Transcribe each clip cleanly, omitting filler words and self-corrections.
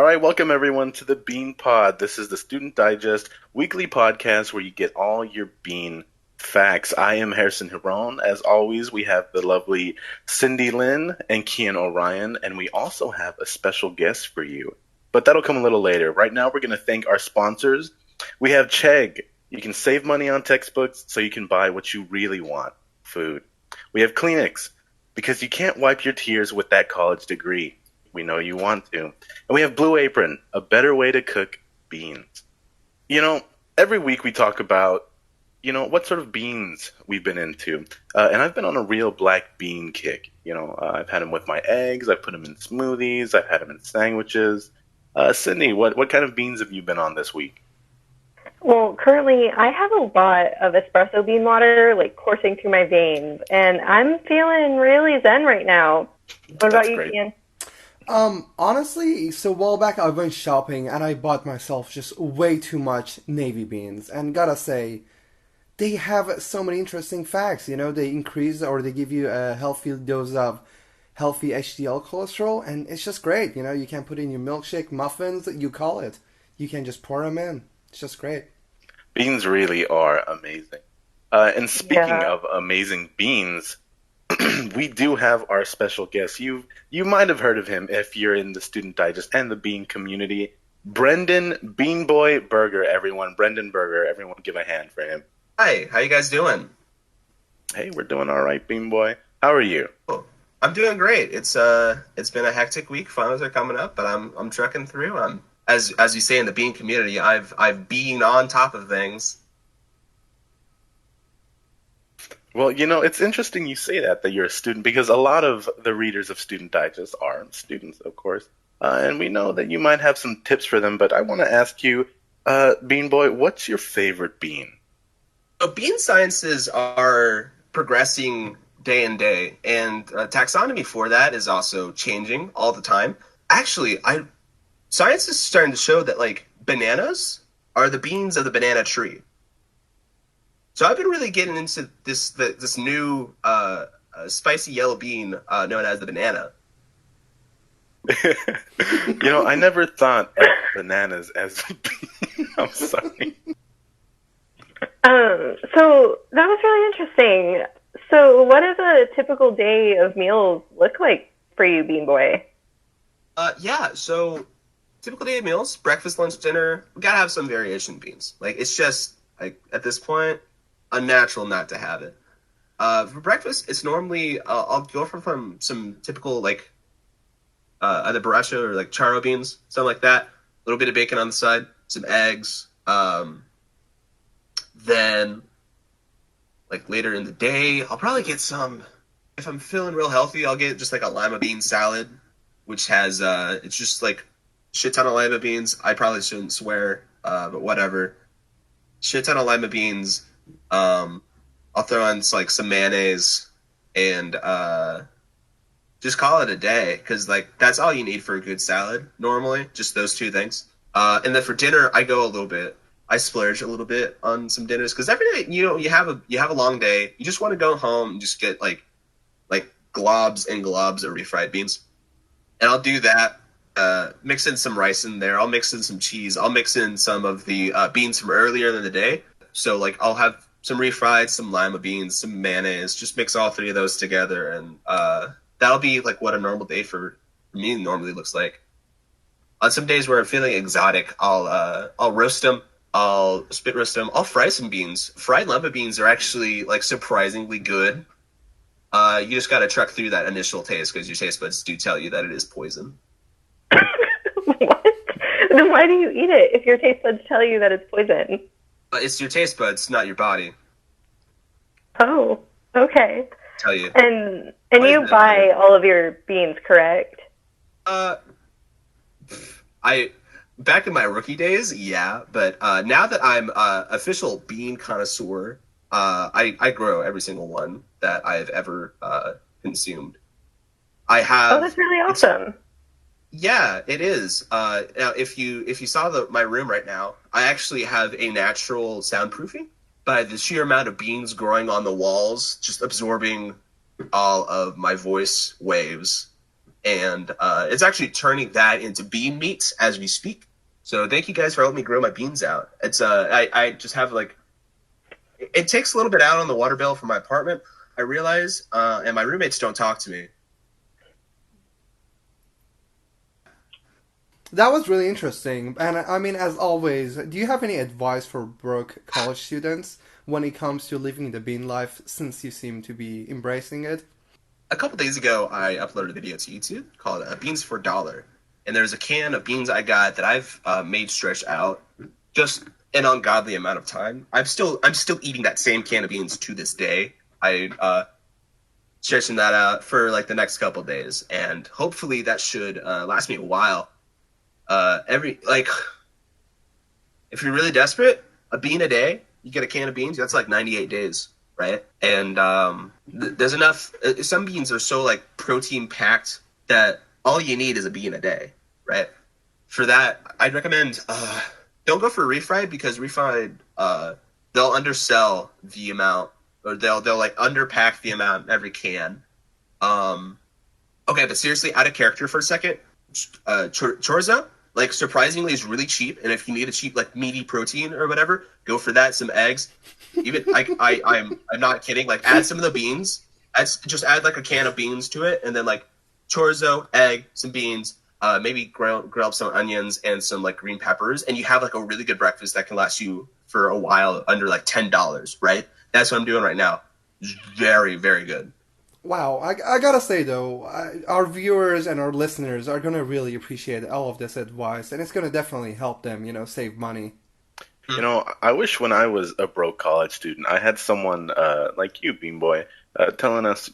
right, welcome everyone to the Bean Pod. This is the Student Digest weekly podcast where you get all your bean facts. I am Harrison Hiron. As always, we have the lovely Cindy Lynn and Kian Orion, and we also have a special guest for you. But that'll come a little later. Right now, we're going to thank our sponsors. We have Chegg. You can save money on textbooks so you can buy what you really want, food. We have Kleenex, because you can't wipe your tears with that college degree. We know you want to. And we have Blue Apron, a better way to cook beans. You know, every week we talk about, what sort of beans we've been into. And I've been on a real black bean kick. I've had them with my eggs. I've put them in smoothies. I've had them in sandwiches. Sydney, what kind of beans have you been on this week? Well, currently I have a lot of espresso bean water coursing through my veins, and I'm feeling really zen right now. What about you, Ian? Honestly, so a while back I went shopping and I bought myself just way too much navy beans. And gotta say, they have so many interesting facts. They increase or they give you a healthy dose of healthy HDL cholesterol, and it's just great. You can put in your milkshake, muffins, you call it. You can just pour them in. It's just great. Beans really are amazing. And speaking of amazing beans, we do have our special guest. You might have heard of him if you're in the Student Digest and the Bean community. Brendan Bean Boy Berger, everyone. Brendan Berger, everyone give a hand for him. Hi, how you guys doing? Hey, we're doing all right, Bean Boy. How are you? Oh, I'm doing great. It's been a hectic week. Finals are coming up, but I'm trucking through. As you say in the Bean community, I've been on top of things. Well, it's interesting you say that you're a student, because a lot of the readers of Student Digest are students, of course. And we know that you might have some tips for them, but I want to ask you, Bean Boy, what's your favorite bean? Bean sciences are progressing day and day, and taxonomy for that is also changing all the time. Actually, science is starting to show that, bananas are the beans of the banana tree. So I've been really getting into this new spicy yellow bean known as the banana. I never thought of bananas as a bean. I'm sorry. So that was really interesting. So what does a typical day of meals look like for you, Bean Boy? So typical day of meals, breakfast, lunch, dinner, we gotta have some variation in beans. It's just, at this point, unnatural not to have it. For breakfast, it's normally I'll go from some typical either borracho or charo beans, something like that. A little bit of bacon on the side, some eggs. Then later in the day, I'll probably get some. If I'm feeling real healthy, I'll get just a lima bean salad, which has it's just shit ton of lima beans. I probably shouldn't swear, but whatever. Shit ton of lima beans. I'll throw in some mayonnaise and just call it a day, because that's all you need for a good salad normally, just those two things. And then for dinner, I splurge a little bit on some dinners, because every day you have a long day. You just want to go home and just get like globs and globs of refried beans, and I'll do that. Mix in some rice in there. I'll mix in some cheese. I'll mix in some of the beans from earlier in the day. So I'll have some refried, some lima beans, some mayonnaise. Just mix all three of those together, and that'll be what a normal day for me normally looks like. On some days where I'm feeling exotic, I'll roast them. I'll spit roast them. I'll fry some beans. Fried lima beans are actually surprisingly good. You just got to truck through that initial taste, because your taste buds do tell you that it is poison. What? Then why do you eat it if your taste buds tell you that it's poison? It's your taste buds, not your body. Oh, okay. Tell you. And you buy all of your beans, correct? Back in my rookie days, yeah, but now that I'm official bean connoisseur, I grow every single one that I've ever consumed. I have. Oh, that's really awesome. Yeah, it is. Now, if you saw my room right now, I actually have a natural soundproofing by the sheer amount of beans growing on the walls, just absorbing all of my voice waves and it's actually turning that into bean meat as we speak. So thank you guys for helping me grow my beans out. It's I just have like, it takes a little bit out on the water bill for my apartment, I realize, and my roommates don't talk to me. That was really interesting. And I mean, as always, do you have any advice for broke college students when it comes to living the bean life, since you seem to be embracing it? A couple days ago, I uploaded a video to YouTube called Beans for $1. And there's a can of beans I got that I've made stretch out just an ungodly amount of time. I'm still eating that same can of beans to this day. I stretching that out for like the next couple days, and hopefully that should last me a while. If you're really desperate, a bean a day, you get a can of beans. That's like 98 days, right? And there's enough. Some beans are so like protein packed that all you need is a bean a day, right? For that, I'd recommend don't go for refried, because refried they'll undersell the amount, or they'll like underpack the amount in every can. Okay, but seriously, out of character for a second, chorizo, like, surprisingly is really cheap, and if you need a cheap like meaty protein or whatever, go for that. Some eggs, even I'm not kidding. Like, add some of the beans. Just add like a can of beans to it, and then like chorizo, egg, some beans, maybe grill up some onions and some like green peppers, and you have like a really good breakfast that can last you for a while under like $10, right? That's what I'm doing right now. Very, very good. Wow, I gotta say though, our viewers and our listeners are gonna really appreciate all of this advice, and it's gonna definitely help them, save money. You know, I wish when I was a broke college student, I had someone like you, Bean Boy, telling us,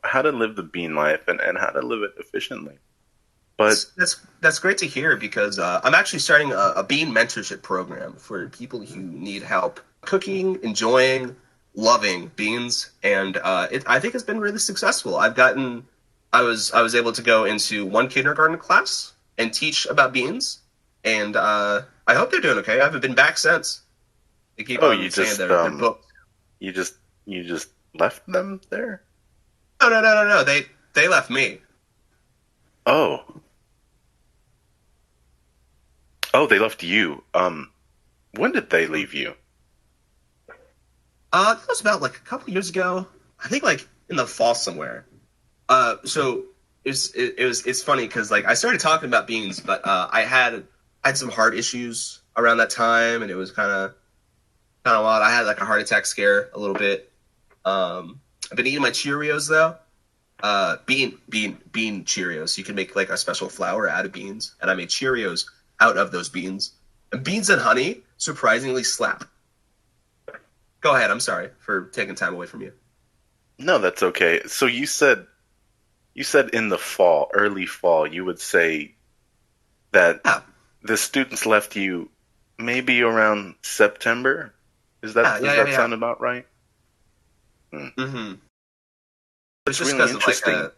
how to live the bean life and how to live it efficiently. But that's great to hear, because I'm actually starting a bean mentorship program for people who need help cooking, enjoying, loving beans, and I think it's been really successful. I was able to go into one kindergarten class and teach about beans, and I hope they're doing okay. I haven't been back since. They keep on saying they're booked. You just left them there? No. They left me. Oh, they left you. When did they leave you? That was about like a couple years ago. I think like in the fall somewhere. So it's funny because like I started talking about beans, but I had some heart issues around that time, and it was kind of wild. I had like a heart attack scare a little bit. I've been eating my Cheerios though. Bean Cheerios. You can make like a special flour out of beans, and I made Cheerios out of those beans. And beans and honey surprisingly slap. Go ahead. I'm sorry for taking time away from you. No, that's okay. So you said in the fall, early fall, you would say that the students left you maybe around September. Does that sound about right? Mm-hmm. It's really interesting.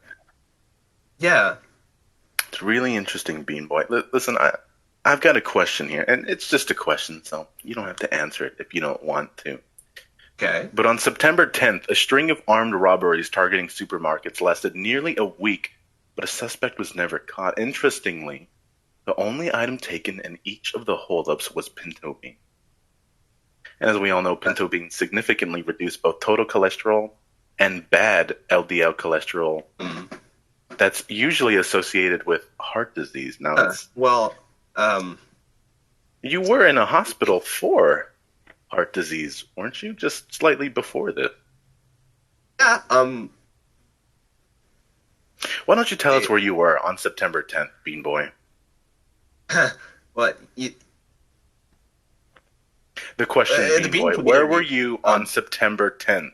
Yeah. It's really interesting, Bean Boy. Listen, I've got a question here, and it's just a question, so you don't have to answer it if you don't want to. Okay. But on September 10th, a string of armed robberies targeting supermarkets lasted nearly a week, but a suspect was never caught. Interestingly, the only item taken in each of the holdups was pinto bean. And as we all know, pinto beans significantly reduce both total cholesterol and bad LDL cholesterol. That's usually associated with heart disease. Now, you were in a hospital for heart disease, weren't you? Just slightly before this. Yeah. Why don't you tell us where you were on September 10th, Bean Boy? What? The question, Bean Boy, where were you on September 10th?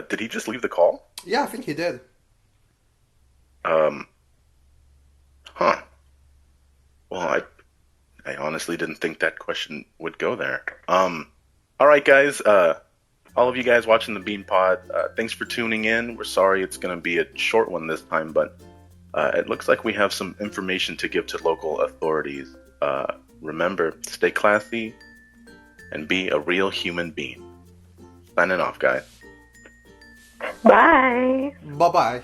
Did he just leave the call? Yeah, I think he did. Well, I honestly didn't think that question would go there. All right, guys. All of you guys watching the Bean Pod, thanks for tuning in. We're sorry it's going to be a short one this time, but it looks like we have some information to give to local authorities. Remember, stay classy, and be a real human being. Signing off, guys. Bye. Bye bye.